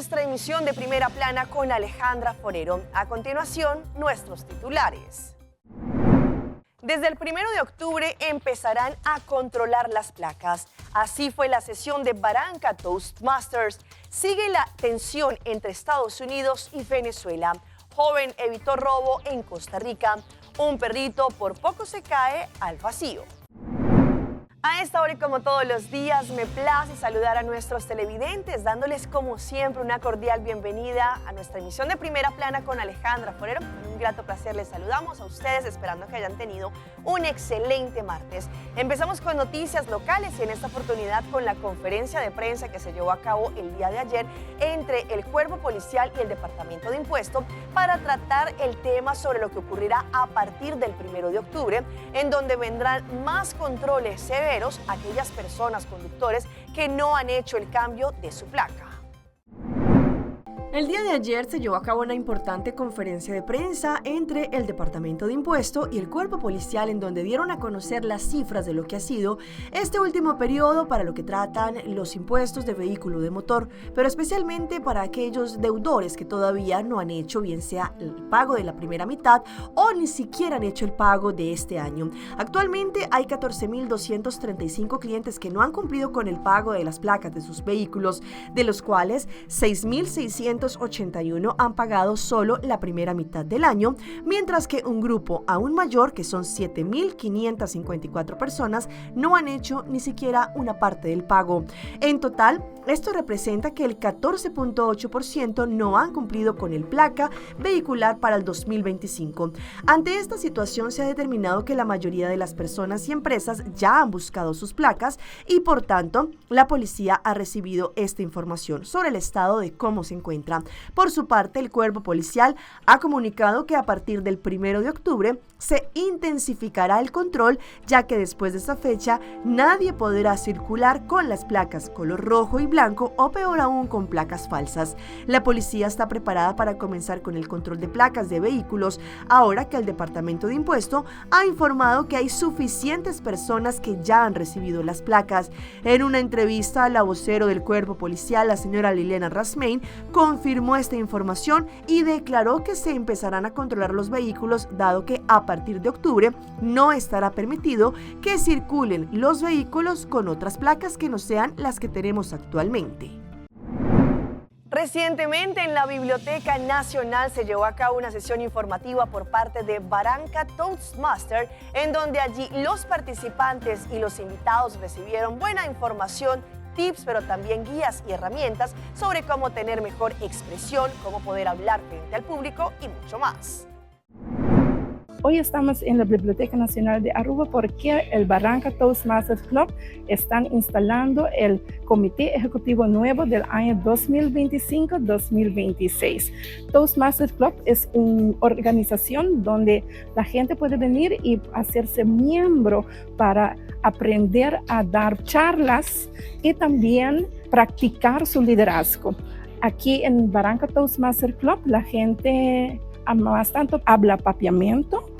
nuestra emisión de Primera Plana con Alejandra Forero. A continuación, nuestros titulares. Desde el 1 de octubre empezarán a controlar las placas. Así fue la sesión de Barranca Toastmasters. Sigue la tensión entre Estados Unidos y Venezuela. Joven evitó robo en Costa Rica. Un perrito por poco se cae al vacío. A esta hora y como todos los días me place saludar a nuestros televidentes, dándoles como siempre una cordial bienvenida a nuestra emisión de Primera Plana con Alejandra Forero. Con un grato placer les saludamos a ustedes, esperando que hayan tenido un excelente martes. Empezamos con noticias locales y en esta oportunidad con la conferencia de prensa que se llevó a cabo el día de ayer entre el Cuerpo Policial y el Departamento de Impuesto para tratar el tema sobre lo que ocurrirá a partir del 1 de octubre, en donde vendrán más controles severos a aquellas personas conductores que no han hecho el cambio de su placa. El día de ayer se llevó a cabo una importante conferencia de prensa entre el Departamento de Impuesto y el Cuerpo Policial, en donde dieron a conocer las cifras de lo que ha sido este último periodo para lo que tratan los impuestos de vehículo de motor, pero especialmente para aquellos deudores que todavía no han hecho bien sea el pago de la primera mitad o ni siquiera han hecho el pago de este año. Actualmente hay 14.235 clientes que no han cumplido con el pago de las placas de sus vehículos, de los cuales 6.681 han pagado solo la primera mitad del año, mientras que un grupo aún mayor, que son 7.554 personas, no han hecho ni siquiera una parte del pago. En total, esto representa que el 14.8% no han cumplido con el placa vehicular para el 2025. Ante esta situación se ha determinado que la mayoría de las personas y empresas ya han buscado sus placas y por tanto la policía ha recibido esta información sobre el estado de cómo se encuentra. Por su parte, el Cuerpo Policial ha comunicado que a partir del 1 de octubre se intensificará el control, ya que después de esa fecha nadie podrá circular con las placas color rojo y blanco o peor aún con placas falsas. La policía está preparada para comenzar con el control de placas de vehículos ahora que el Departamento de Impuesto ha informado que hay suficientes personas que ya han recibido las placas. En una entrevista, la vocero del Cuerpo Policial, la señora Liliana Rasmein, confirmó esta información y declaró que se empezarán a controlar los vehículos, dado que a partir de octubre no estará permitido que circulen los vehículos con otras placas que no sean las que tenemos actualmente. Recientemente en la Biblioteca Nacional se llevó a cabo una sesión informativa por parte de Barranca Toastmasters, en donde allí los participantes y los invitados recibieron buena información, tips, pero también guías y herramientas sobre cómo tener mejor expresión, cómo poder hablar frente al público y mucho más. Hoy estamos en la Biblioteca Nacional de Aruba porque el Barranca Toastmasters Club están instalando el Comité Ejecutivo Nuevo del año 2025-2026. Toastmasters Club es una organización donde la gente puede venir y hacerse miembro para aprender a dar charlas y también practicar su liderazgo. Aquí en Barranca Toastmasters Club la gente más tanto habla papiamiento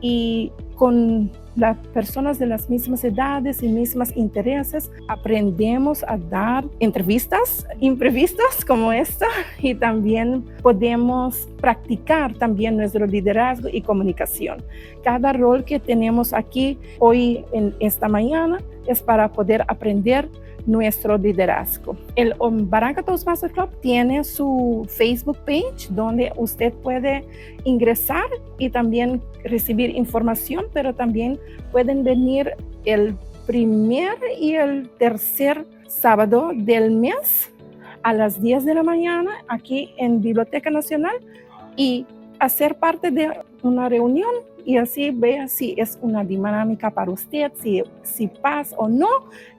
y con las personas de las mismas edades y mismos intereses aprendemos a dar entrevistas imprevistas como esta y también podemos practicar también nuestro liderazgo y comunicación. Cada rol que tenemos aquí hoy en esta mañana es para poder aprender nuestro liderazgo. El Barranca Toastmasters Club tiene su Facebook page donde usted puede ingresar y también recibir información, pero también pueden venir el primer y el tercer sábado del mes a las 10 de la mañana aquí en Biblioteca Nacional y hacer parte de una reunión y así vea si es una dinámica para usted, si pasa o no.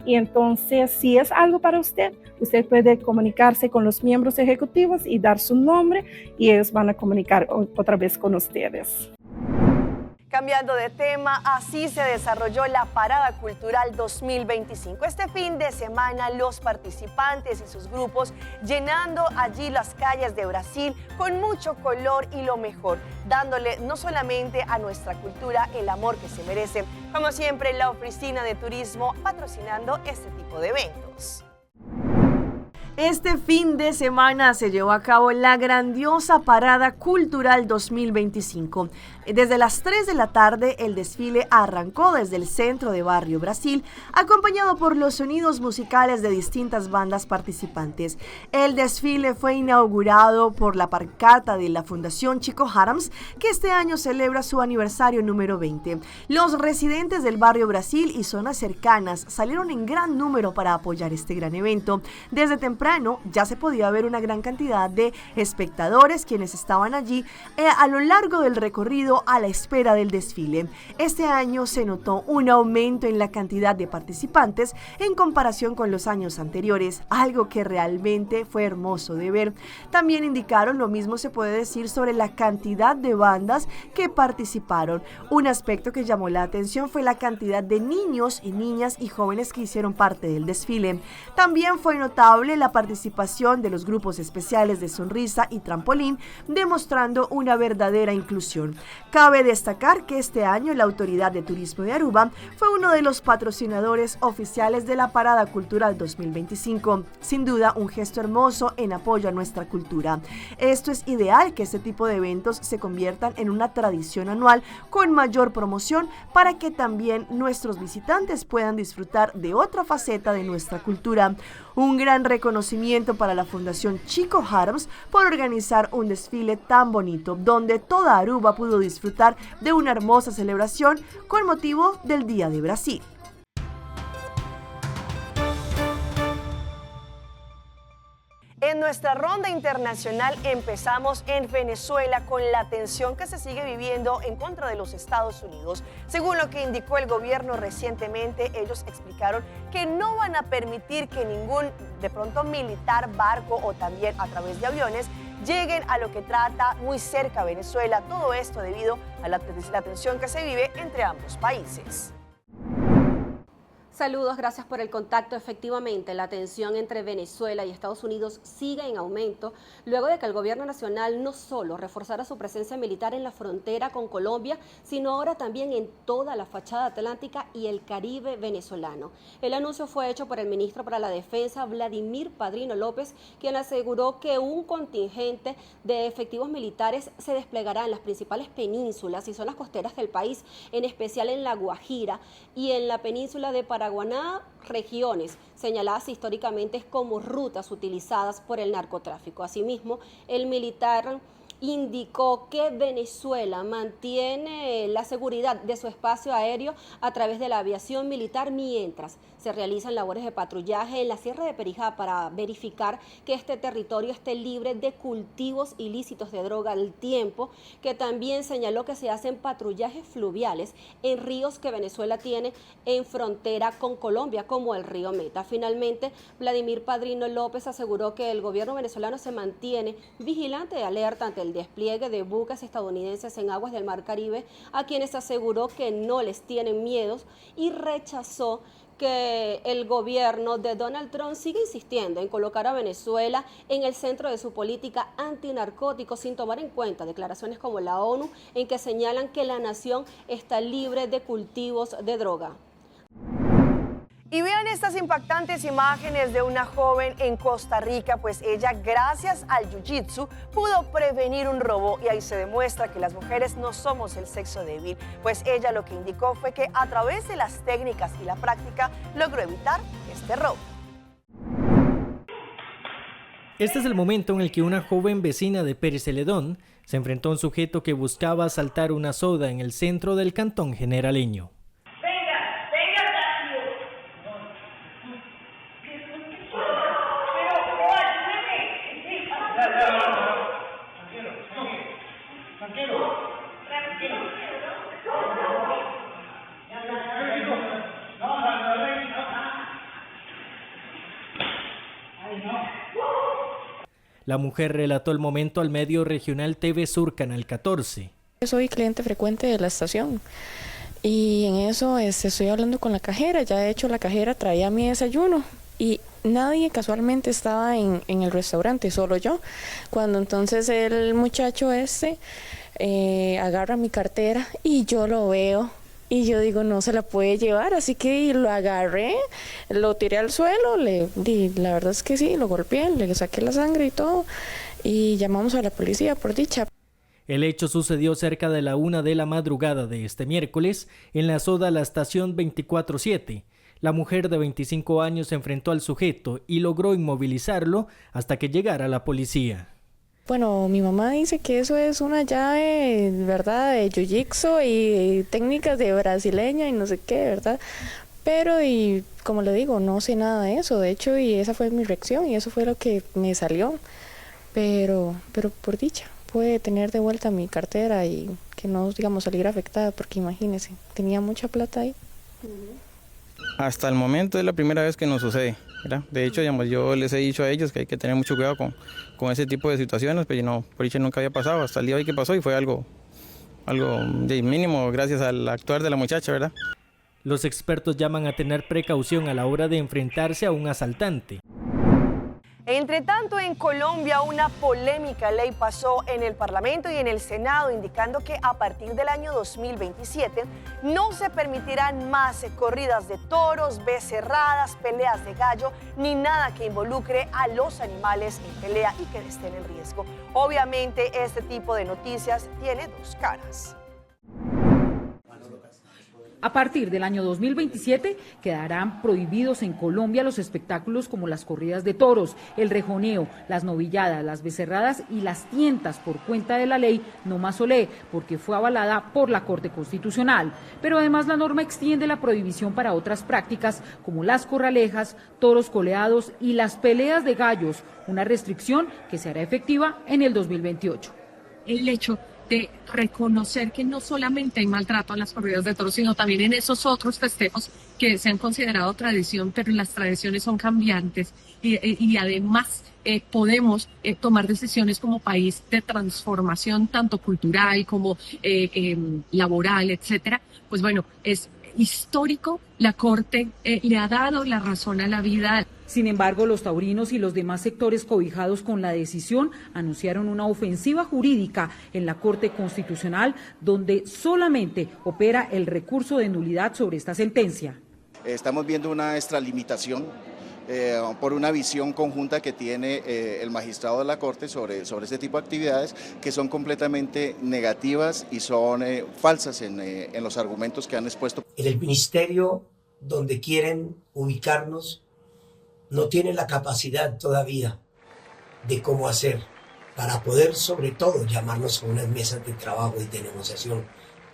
Y entonces, si es algo para usted, usted puede comunicarse con los miembros ejecutivos y dar su nombre y ellos van a comunicar otra vez con ustedes. Cambiando de tema, así se desarrolló la Parada Cultural 2025. Este fin de semana, los participantes y sus grupos llenando allí las calles de Brasil con mucho color y lo mejor, dándole no solamente a nuestra cultura el amor que se merece, como siempre la Oficina de Turismo patrocinando este tipo de eventos. Este fin de semana se llevó a cabo la grandiosa Parada Cultural 2025. Desde las 3 de la tarde, el desfile arrancó desde el centro de Barrio Brasil, acompañado por los sonidos musicales de distintas bandas participantes. El desfile fue inaugurado por la parcata de la Fundación Chico Harams, que este año celebra su aniversario número 20. Los residentes del Barrio Brasil y zonas cercanas salieron en gran número para apoyar este gran evento. Desde temprano ya se podía ver una gran cantidad de espectadores quienes estaban allí a lo largo del recorrido a la espera del desfile. Este año se notó un aumento en la cantidad de participantes en comparación con los años anteriores, algo que realmente fue hermoso de ver. También indicaron lo mismo se puede decir sobre la cantidad de bandas que participaron. Un aspecto que llamó la atención fue la cantidad de niños y niñas y jóvenes que hicieron parte del desfile. También fue notable la participación de los grupos especiales de Sonrisa y Trampolín, demostrando una verdadera inclusión. Cabe destacar que este año la Autoridad de Turismo de Aruba fue uno de los patrocinadores oficiales de la Parada Cultural 2025. Sin duda, un gesto hermoso en apoyo a nuestra cultura. Esto es ideal que este tipo de eventos se conviertan en una tradición anual con mayor promoción para que también nuestros visitantes puedan disfrutar de otra faceta de nuestra cultura. Un gran reconocimiento para la Fundación Chico Harams por organizar un desfile tan bonito, donde toda Aruba pudo disfrutar de una hermosa celebración con motivo del Día de Brasil. En nuestra ronda internacional empezamos en Venezuela con la tensión que se sigue viviendo en contra de los Estados Unidos. Según lo que indicó el gobierno recientemente, ellos explicaron que no van a permitir que ningún, de pronto, militar, barco o también a través de aviones lleguen a lo que trata muy cerca a Venezuela. Todo esto debido a la tensión que se vive entre ambos países. Saludos, gracias por el contacto. Efectivamente, la tensión entre Venezuela y Estados Unidos sigue en aumento luego de que el gobierno nacional no solo reforzara su presencia militar en la frontera con Colombia, sino ahora también en toda la fachada atlántica y el Caribe venezolano. El anuncio fue hecho por el ministro para la Defensa, Vladimir Padrino López, quien aseguró que un contingente de efectivos militares se desplegará en las principales penínsulas y zonas costeras del país, en especial en La Guajira y en la península de Paraguaná, regiones señaladas históricamente como rutas utilizadas por el narcotráfico. Asimismo, el militar indicó que Venezuela mantiene la seguridad de su espacio aéreo a través de la aviación militar mientras se realizan labores de patrullaje en la Sierra de Perijá para verificar que este territorio esté libre de cultivos ilícitos de droga al tiempo, que también señaló que se hacen patrullajes fluviales en ríos que Venezuela tiene en frontera con Colombia, como el río Meta. Finalmente, Vladimir Padrino López aseguró que el gobierno venezolano se mantiene vigilante y alerta ante el despliegue de buques estadounidenses en aguas del Mar Caribe, a quienes aseguró que no les tienen miedos, y rechazó que el gobierno de Donald Trump sigue insistiendo en colocar a Venezuela en el centro de su política antinarcóticos sin tomar en cuenta declaraciones como la ONU en que señalan que la nación está libre de cultivos de droga. Y vean estas impactantes imágenes de una joven en Costa Rica, pues ella, gracias al jiu-jitsu, pudo prevenir un robo, y ahí se demuestra que las mujeres no somos el sexo débil, pues ella lo que indicó fue que a través de las técnicas y la práctica logró evitar este robo. Este es el momento en el que una joven vecina de Pérez Celedón se enfrentó a un sujeto que buscaba asaltar una soda en el centro del cantón generaleño. La mujer relató el momento al medio regional TV Sur Canal 14. Soy cliente frecuente de la estación y en eso estoy hablando con la cajera. Ya de hecho la cajera traía mi desayuno y nadie casualmente estaba en el restaurante, solo yo. Cuando entonces el muchacho agarra mi cartera y yo lo veo Y yo digo, no se la puede llevar, así que lo agarré, lo tiré al suelo, la verdad es que sí, lo golpeé, le saqué la sangre y todo, y llamamos a la policía por dicha. El hecho sucedió cerca de la 1 de la madrugada de este miércoles en la soda La Estación 24/7. La mujer de 25 años se enfrentó al sujeto y logró inmovilizarlo hasta que llegara la policía. Bueno, mi mamá dice que eso es una llave, ¿verdad?, de jiu-jitsu y técnicas de brasileña y no sé qué, ¿verdad? Pero, y como le digo, no sé nada de eso, de hecho, y esa fue mi reacción y eso fue lo que me salió. Pero por dicha, pude tener de vuelta mi cartera y que no, digamos, salir afectada, porque imagínense, tenía mucha plata ahí. Hasta el momento es la primera vez que nos sucede, ¿verdad? De hecho, digamos, yo les he dicho a ellos que hay que tener mucho cuidado con ese tipo de situaciones, pero no, por dicha nunca había pasado, hasta el día de hoy que pasó y fue algo de mínimo gracias al actuar de la muchacha, ¿verdad? Los expertos llaman a tener precaución a la hora de enfrentarse a un asaltante. Entre tanto, en Colombia una polémica ley pasó en el Parlamento y en el Senado indicando que a partir del año 2027 no se permitirán más corridas de toros, becerradas, peleas de gallo, ni nada que involucre a los animales en pelea y que estén en riesgo. Obviamente, este tipo de noticias tiene dos caras. A partir del año 2027 quedarán prohibidos en Colombia los espectáculos como las corridas de toros, el rejoneo, las novilladas, las becerradas y las tientas por cuenta de la ley No Más Olé, porque fue avalada por la Corte Constitucional. Pero además la norma extiende la prohibición para otras prácticas como las corralejas, toros coleados y las peleas de gallos, una restricción que se hará efectiva en el 2028. El hecho de reconocer que no solamente hay maltrato en las corridas de toros, sino también en esos otros festejos que se han considerado tradición, pero las tradiciones son cambiantes y además podemos tomar decisiones como país de transformación tanto cultural como laboral, etcétera. Pues bueno, es histórico, la Corte le ha dado la razón a la vida. Sin embargo, los taurinos y los demás sectores cobijados con la decisión anunciaron una ofensiva jurídica en la Corte Constitucional, donde solamente opera el recurso de nulidad sobre esta sentencia. Estamos viendo una extralimitación por una visión conjunta que tiene el magistrado de la Corte sobre este tipo de actividades que son completamente negativas y son falsas en los argumentos que han expuesto. En el ministerio donde quieren ubicarnos no tienen la capacidad todavía de cómo hacer para poder sobre todo llamarnos a unas mesas de trabajo y de negociación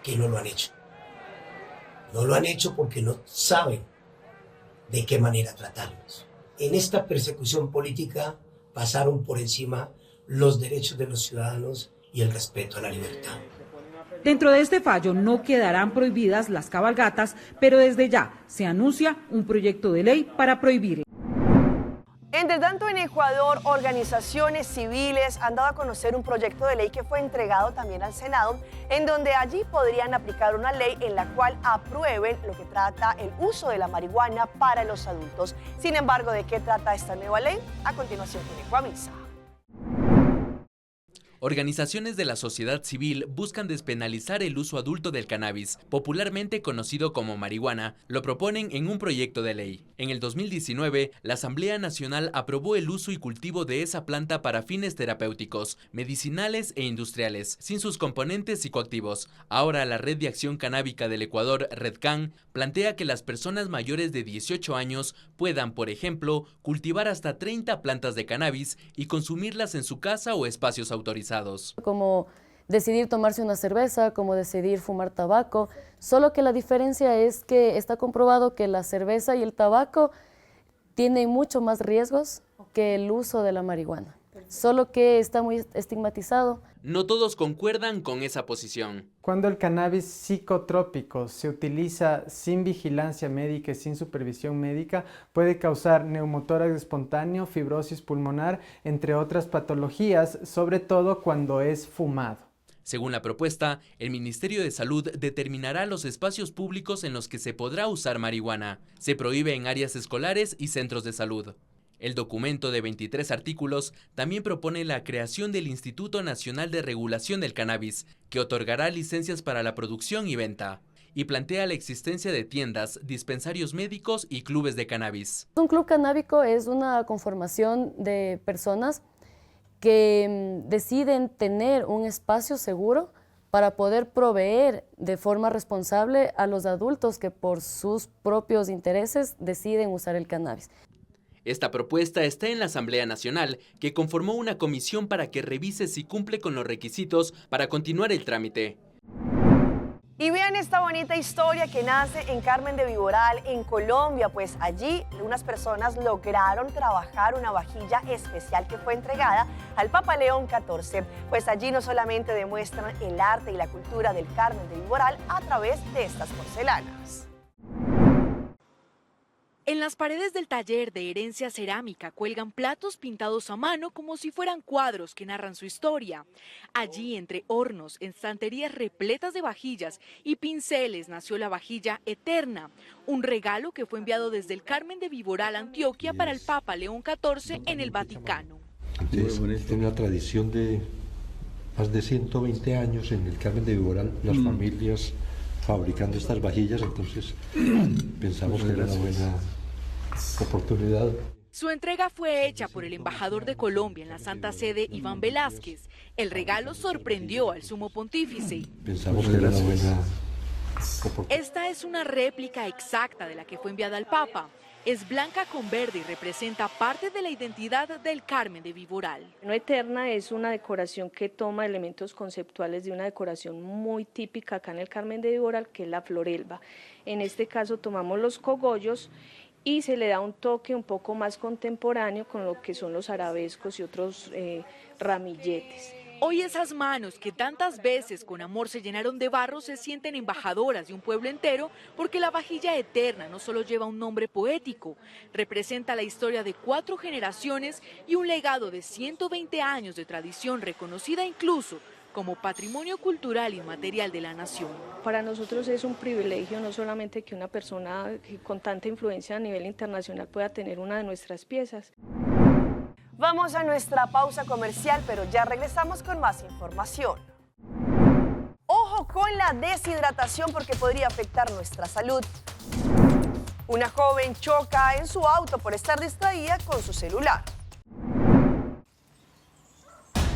que no lo han hecho. No lo han hecho porque no saben de qué manera tratarlos. En esta persecución política pasaron por encima los derechos de los ciudadanos y el respeto a la libertad. Dentro de este fallo no quedarán prohibidas las cabalgatas, pero desde ya se anuncia un proyecto de ley para prohibirlas. Entre tanto, en Ecuador, organizaciones civiles han dado a conocer un proyecto de ley que fue entregado también al Senado, en donde allí podrían aplicar una ley en la cual aprueben lo que trata el uso de la marihuana para los adultos. Sin embargo, ¿de qué trata esta nueva ley? A continuación tiene Ecuavisa. Organizaciones de la sociedad civil buscan despenalizar el uso adulto del cannabis, popularmente conocido como marihuana. Lo proponen en un proyecto de ley. En el 2019, la Asamblea Nacional aprobó el uso y cultivo de esa planta para fines terapéuticos, medicinales e industriales, sin sus componentes psicoactivos. Ahora la Red de Acción Canábica del Ecuador, RedCan, plantea que las personas mayores de 18 años puedan, por ejemplo, cultivar hasta 30 plantas de cannabis y consumirlas en su casa o espacios autorizados. Como decidir tomarse una cerveza, como decidir fumar tabaco, solo que la diferencia es que está comprobado que la cerveza y el tabaco tienen mucho más riesgos que el uso de la marihuana, solo que está muy estigmatizado. No todos concuerdan con esa posición. Cuando el cannabis psicotrópico se utiliza sin vigilancia médica y sin supervisión médica, puede causar neumotórax espontáneo, fibrosis pulmonar, entre otras patologías, sobre todo cuando es fumado. Según la propuesta, el Ministerio de Salud determinará los espacios públicos en los que se podrá usar marihuana. Se prohíbe en áreas escolares y centros de salud. El documento de 23 artículos también propone la creación del Instituto Nacional de Regulación del Cannabis, que otorgará licencias para la producción y venta. y plantea la existencia de tiendas, dispensarios médicos y clubes de cannabis. Un club canábico es una conformación de personas que deciden tener un espacio seguro para poder proveer de forma responsable a los adultos que por sus propios intereses deciden usar el cannabis. Esta propuesta está en la Asamblea Nacional, que conformó una comisión para que revise si cumple con los requisitos para continuar el trámite. Y vean esta bonita historia que nace en Carmen de Viboral, en Colombia, pues allí unas personas lograron trabajar una vajilla especial que fue entregada al Papa León XIV. Pues allí no solamente demuestran el arte y la cultura del Carmen de Viboral a través de estas porcelanas. En las paredes del taller de herencia cerámica cuelgan platos pintados a mano como si fueran cuadros que narran su historia. Allí, entre hornos, estanterías repletas de vajillas y pinceles, nació la vajilla eterna, un regalo que fue enviado desde el Carmen de Viboral, Antioquia, para el Papa León XIV en el Vaticano. Tiene una tradición de más de 120 años en el Carmen de Viboral, las familias fabricando estas vajillas, entonces pensamos que era una buena oportunidad. Su entrega fue hecha por el embajador de Colombia en la Santa Sede, Iván Velázquez. El regalo sorprendió al sumo pontífice. Pensamos que era una buena oportunidad. Esta es una réplica exacta de la que fue enviada al Papa. Es blanca con verde y representa parte de la identidad del Carmen de Viboral. No eterna es una decoración que toma elementos conceptuales de una decoración muy típica acá en el Carmen de Viboral, que es la florelba. En este caso tomamos los cogollos y se le da un toque un poco más contemporáneo con lo que son los arabescos y otros ramilletes. Hoy esas manos que tantas veces con amor se llenaron de barro se sienten embajadoras de un pueblo entero, porque la vajilla eterna no solo lleva un nombre poético, representa la historia de 4 generaciones y un legado de 120 años de tradición reconocida incluso como patrimonio cultural inmaterial de la nación. Para nosotros es un privilegio no solamente que una persona con tanta influencia a nivel internacional pueda tener una de nuestras piezas. Vamos a nuestra pausa comercial, pero ya regresamos con más información. Ojo con la deshidratación porque podría afectar nuestra salud. Una joven choca en su auto por estar distraída con su celular.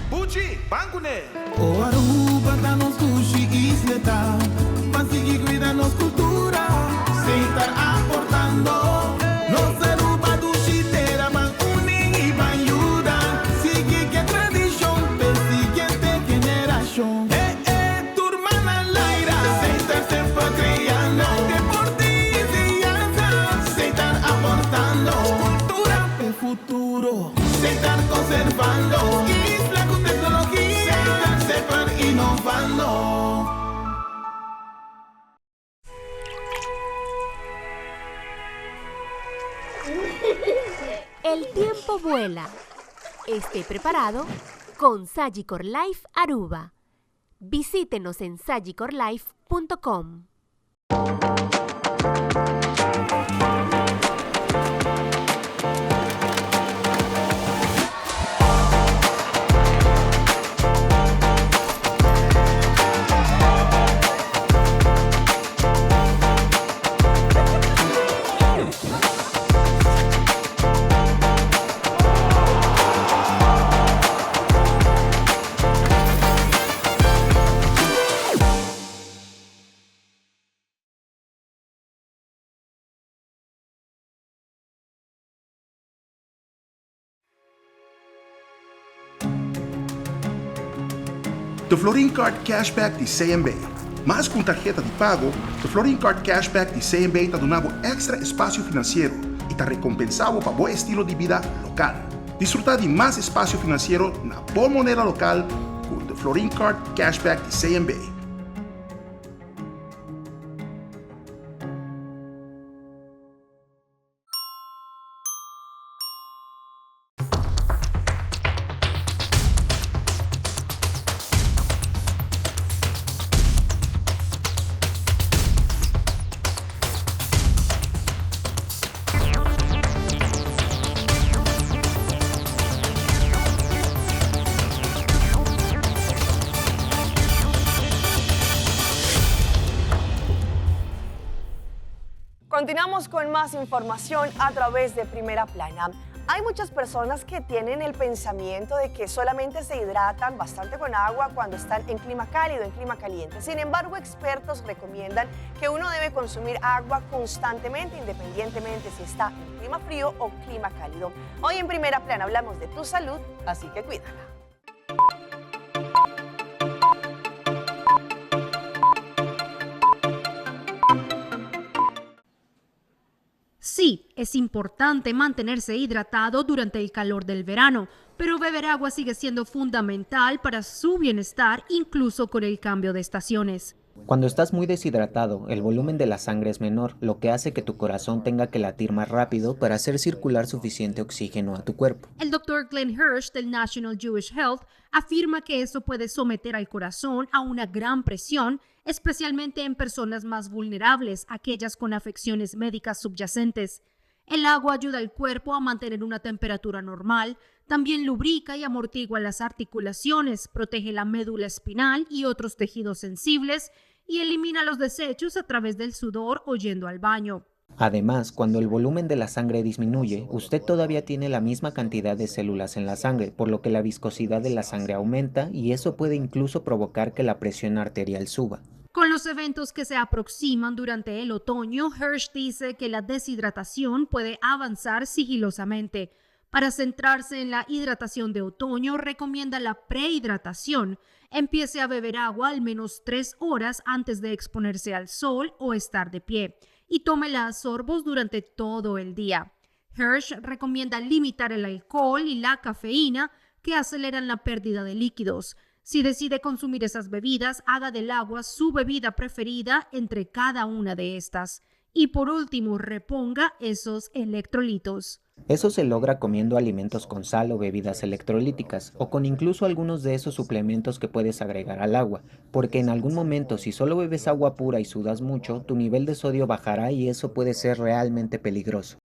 Buchi, Bankune. O Aruba, danos sushi, isleta. Pansigi, cuídanos cultura. Se están aportando. Los Aruba, dushi, tera, van unen y van ayudan. Sigue que tradición, per siguiente generación. Tu hermana Laira. Se están siempre creando. Deportes y danza. Se están aportando. Cultura, el futuro. Se están conservando. El tiempo vuela. Esté preparado con Sagicor Life Aruba. Visítenos en sagicorlife.com. The Florin Card Cashback de CMB. Mais com tarjeta de pago, the Florin Card Cashback de CMB está dando extra espaço financeiro e está recompensado para bom estilo de vida local. Disfrutar de mais espaço financeiro na boa moneda local com the Florin Card Cashback de CMB. Continuamos con más información a través de Primera Plana. Hay muchas personas que tienen el pensamiento de que solamente se hidratan bastante con agua cuando están en clima cálido, en clima caliente. Sin embargo, expertos recomiendan que uno debe consumir agua constantemente, independientemente si está en clima frío o clima cálido. Hoy en Primera Plana hablamos de tu salud, así que cuídala. Sí, es importante mantenerse hidratado durante el calor del verano, pero beber agua sigue siendo fundamental para su bienestar, incluso con el cambio de estaciones. Cuando estás muy deshidratado, el volumen de la sangre es menor, lo que hace que tu corazón tenga que latir más rápido para hacer circular suficiente oxígeno a tu cuerpo. El Dr. Glenn Hirsch del National Jewish Health afirma que eso puede someter al corazón a una gran presión, especialmente en personas más vulnerables, aquellas con afecciones médicas subyacentes. El agua ayuda al cuerpo a mantener una temperatura normal, también lubrica y amortigua las articulaciones, protege la médula espinal y otros tejidos sensibles y elimina los desechos a través del sudor o yendo al baño. Además, cuando el volumen de la sangre disminuye, usted todavía tiene la misma cantidad de células en la sangre, por lo que la viscosidad de la sangre aumenta y eso puede incluso provocar que la presión arterial suba. Con los eventos que se aproximan durante el otoño, Hirsch dice que la deshidratación puede avanzar sigilosamente. Para centrarse en la hidratación de otoño, recomienda la prehidratación. Empiece a beber agua al menos 3 horas antes de exponerse al sol o estar de pie y tómela a sorbos durante todo el día. Hirsch recomienda limitar el alcohol y la cafeína que aceleran la pérdida de líquidos. Si decide consumir esas bebidas, haga del agua su bebida preferida entre cada una de estas. Y por último, reponga esos electrolitos. Eso se logra comiendo alimentos con sal o bebidas electrolíticas, o con incluso algunos de esos suplementos que puedes agregar al agua, porque en algún momento si solo bebes agua pura y sudas mucho, tu nivel de sodio bajará y eso puede ser realmente peligroso.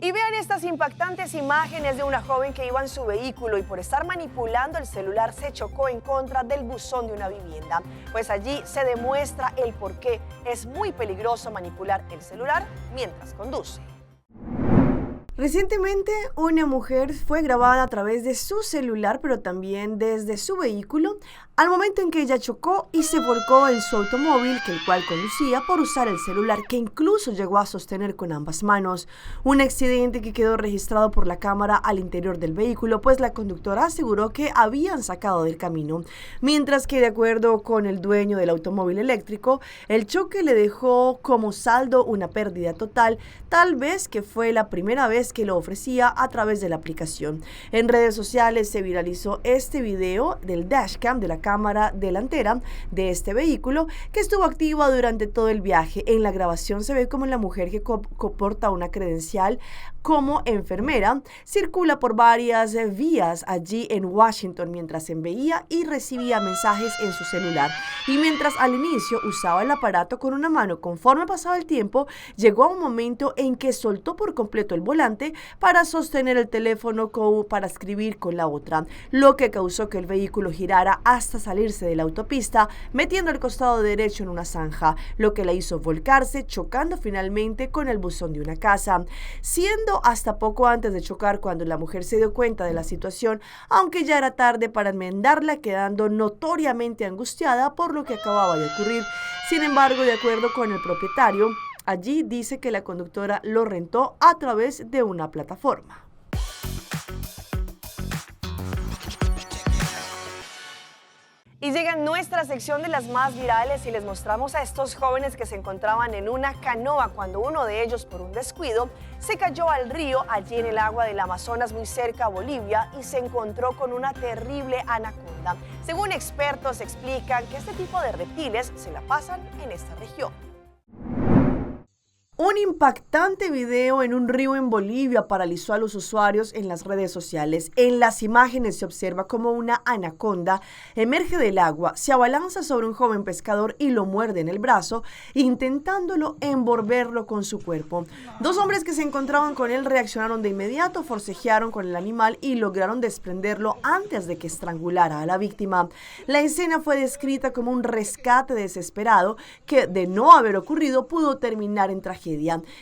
Y vean estas impactantes imágenes de una joven que iba en su vehículo y por estar manipulando el celular se chocó en contra del buzón de una vivienda. Pues allí se demuestra el por qué es muy peligroso manipular el celular mientras conduce. Recientemente, una mujer fue grabada a través de su celular, pero también desde su vehículo, al momento en que ella chocó y se volcó en su automóvil, que el cual conducía por usar el celular, que incluso llegó a sostener con ambas manos. Un accidente que quedó registrado por la cámara al interior del vehículo, pues la conductora aseguró que habían sacado del camino. Mientras que, de acuerdo con el dueño del automóvil eléctrico, el choque le dejó como saldo una pérdida total, tal vez que fue la primera vez que lo ofrecía a través de la aplicación. En redes sociales se viralizó este video del dashcam de la cámara delantera de este vehículo que estuvo activa durante todo el viaje. En la grabación se ve como la mujer que porta una credencial como enfermera circula por varias vías allí en Washington mientras enviaba y recibía mensajes en su celular. Y mientras al inicio usaba el aparato con una mano, conforme pasaba el tiempo, llegó a un momento en que soltó por completo el volante para sostener el teléfono para escribir con la otra, lo que causó que el vehículo girara hasta salirse de la autopista, metiendo el costado derecho en una zanja, lo que la hizo volcarse, chocando finalmente con el buzón de una casa, siendo hasta poco antes de chocar cuando la mujer se dio cuenta de la situación, aunque ya era tarde para enmendarla, quedando notoriamente angustiada por lo que acababa de ocurrir. Sin embargo, de acuerdo con el propietario, allí dice que la conductora lo rentó a través de una plataforma. Y llega nuestra sección de las más virales y les mostramos a estos jóvenes que se encontraban en una canoa cuando uno de ellos, por un descuido, se cayó al río allí en el agua del Amazonas muy cerca a Bolivia y se encontró con una terrible anaconda. Según expertos explican que este tipo de reptiles se la pasan en esta región. Un impactante video en un río en Bolivia paralizó a los usuarios en las redes sociales. En las imágenes se observa como una anaconda emerge del agua, se abalanza sobre un joven pescador y lo muerde en el brazo, intentándolo envolverlo con su cuerpo. Dos hombres que se encontraban con él reaccionaron de inmediato, forcejearon con el animal y lograron desprenderlo antes de que estrangulara a la víctima. La escena fue descrita como un rescate desesperado que, de no haber ocurrido, pudo terminar en tragedia.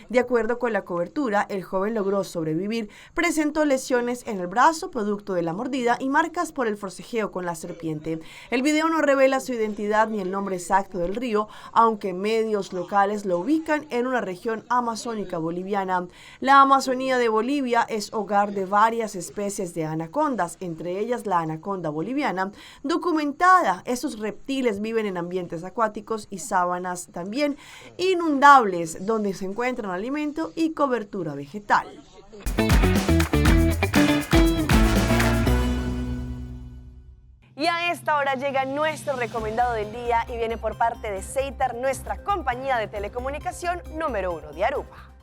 De acuerdo con la cobertura, el joven logró sobrevivir, presentó lesiones en el brazo producto de la mordida y marcas por el forcejeo con la serpiente. El video no revela su identidad ni el nombre exacto del río, aunque medios locales lo ubican en una región amazónica boliviana. La Amazonía de Bolivia es hogar de varias especies de anacondas, entre ellas la anaconda boliviana, documentada. Estos reptiles viven en ambientes acuáticos y sabanas también inundables, donde se encuentran alimento y cobertura vegetal. Y a esta hora llega nuestro recomendado del día y viene por parte de Ceitar, nuestra compañía de telecomunicación número 1 de Aruba.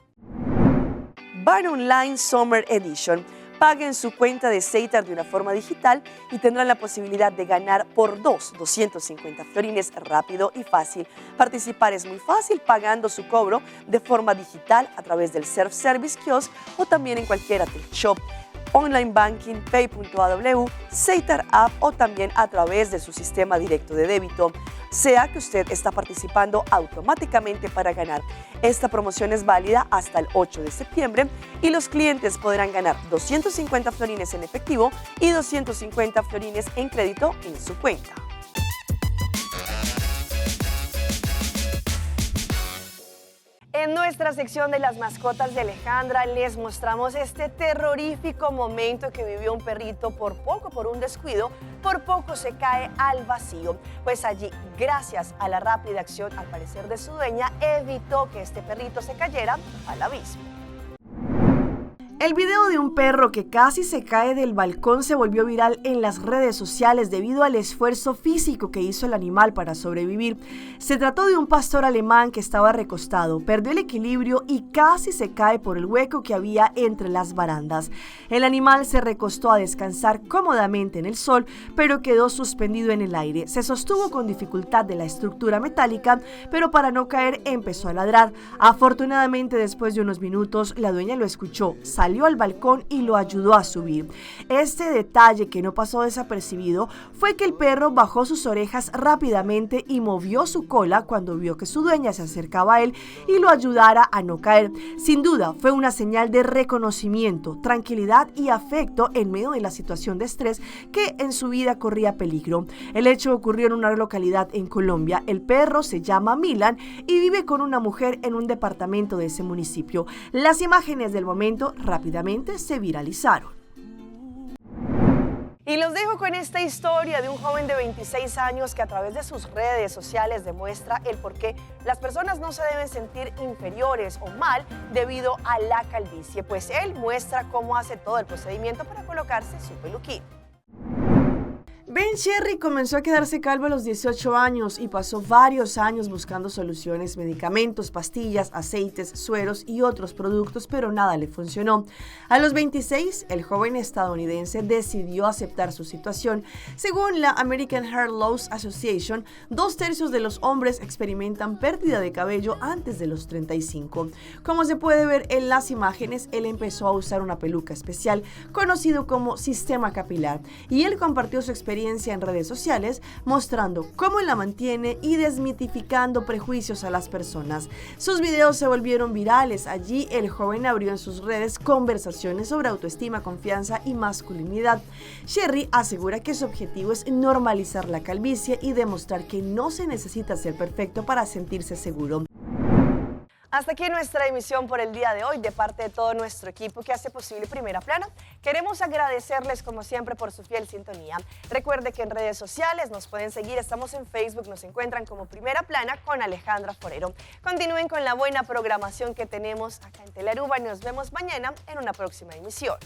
Bar Online Summer Edition. Paguen su cuenta de Ceitar de una forma digital y tendrán la posibilidad de ganar por 250 florines rápido y fácil. Participar es muy fácil pagando su cobro de forma digital a través del self-service kiosk o también en cualquier shop, online banking, pay.aw, Ceitar app o también a través de su sistema directo de débito. Sea que usted está participando automáticamente para ganar. Esta promoción es válida hasta el 8 de septiembre y los clientes podrán ganar 250 florines en efectivo y 250 florines en crédito en su cuenta. En nuestra sección de las mascotas de Alejandra les mostramos este terrorífico momento que vivió un perrito por un descuido, por poco se cae al vacío. Pues allí, gracias a la rápida acción al parecer de su dueña, evitó que este perrito se cayera al abismo. El video de un perro que casi se cae del balcón se volvió viral en las redes sociales debido al esfuerzo físico que hizo el animal para sobrevivir. Se trató de un pastor alemán que estaba recostado, perdió el equilibrio y casi se cae por el hueco que había entre las barandas. El animal se recostó a descansar cómodamente en el sol, pero quedó suspendido en el aire. Se sostuvo con dificultad de la estructura metálica, pero para no caer empezó a ladrar. Afortunadamente, después de unos minutos, la dueña lo escuchó, salió al balcón y lo ayudó a subir. Este detalle que no pasó desapercibido fue que el perro bajó sus orejas rápidamente y movió su cola cuando vio que su dueña se acercaba a él y lo ayudara a no caer. Sin duda, fue una señal de reconocimiento, tranquilidad y afecto en medio de la situación de estrés que en su vida corría peligro. El hecho ocurrió en una localidad en Colombia. El perro se llama Milan y vive con una mujer en un departamento de ese municipio. Las imágenes del momento rápidamente se viralizaron. Y los dejo con esta historia de un joven de 26 años que a través de sus redes sociales demuestra el por qué las personas no se deben sentir inferiores o mal debido a la calvicie, pues él muestra cómo hace todo el procedimiento para colocarse su peluquín. Ben Cherry comenzó a quedarse calvo a los 18 años y pasó varios años buscando soluciones, medicamentos, pastillas, aceites, sueros y otros productos, pero nada le funcionó. A los 26, el joven estadounidense decidió aceptar su situación. Según la American Hair Loss Association, 2/3 de los hombres experimentan pérdida de cabello antes de los 35. Como se puede ver en las imágenes, él empezó a usar una peluca especial, conocido como sistema capilar, y él compartió su experiencia en redes sociales, mostrando cómo la mantiene y desmitificando prejuicios a las personas. Sus videos se volvieron virales. Allí el joven abrió en sus redes conversaciones sobre autoestima, confianza y masculinidad. Cherry asegura que su objetivo es normalizar la calvicie y demostrar que no se necesita ser perfecto para sentirse seguro. Hasta aquí nuestra emisión por el día de hoy. De parte de todo nuestro equipo que hace posible Primera Plana, queremos agradecerles como siempre por su fiel sintonía. Recuerde que en redes sociales nos pueden seguir, estamos en Facebook, nos encuentran como Primera Plana con Alejandra Forero. Continúen con la buena programación que tenemos acá en Telearuba y nos vemos mañana en una próxima emisión.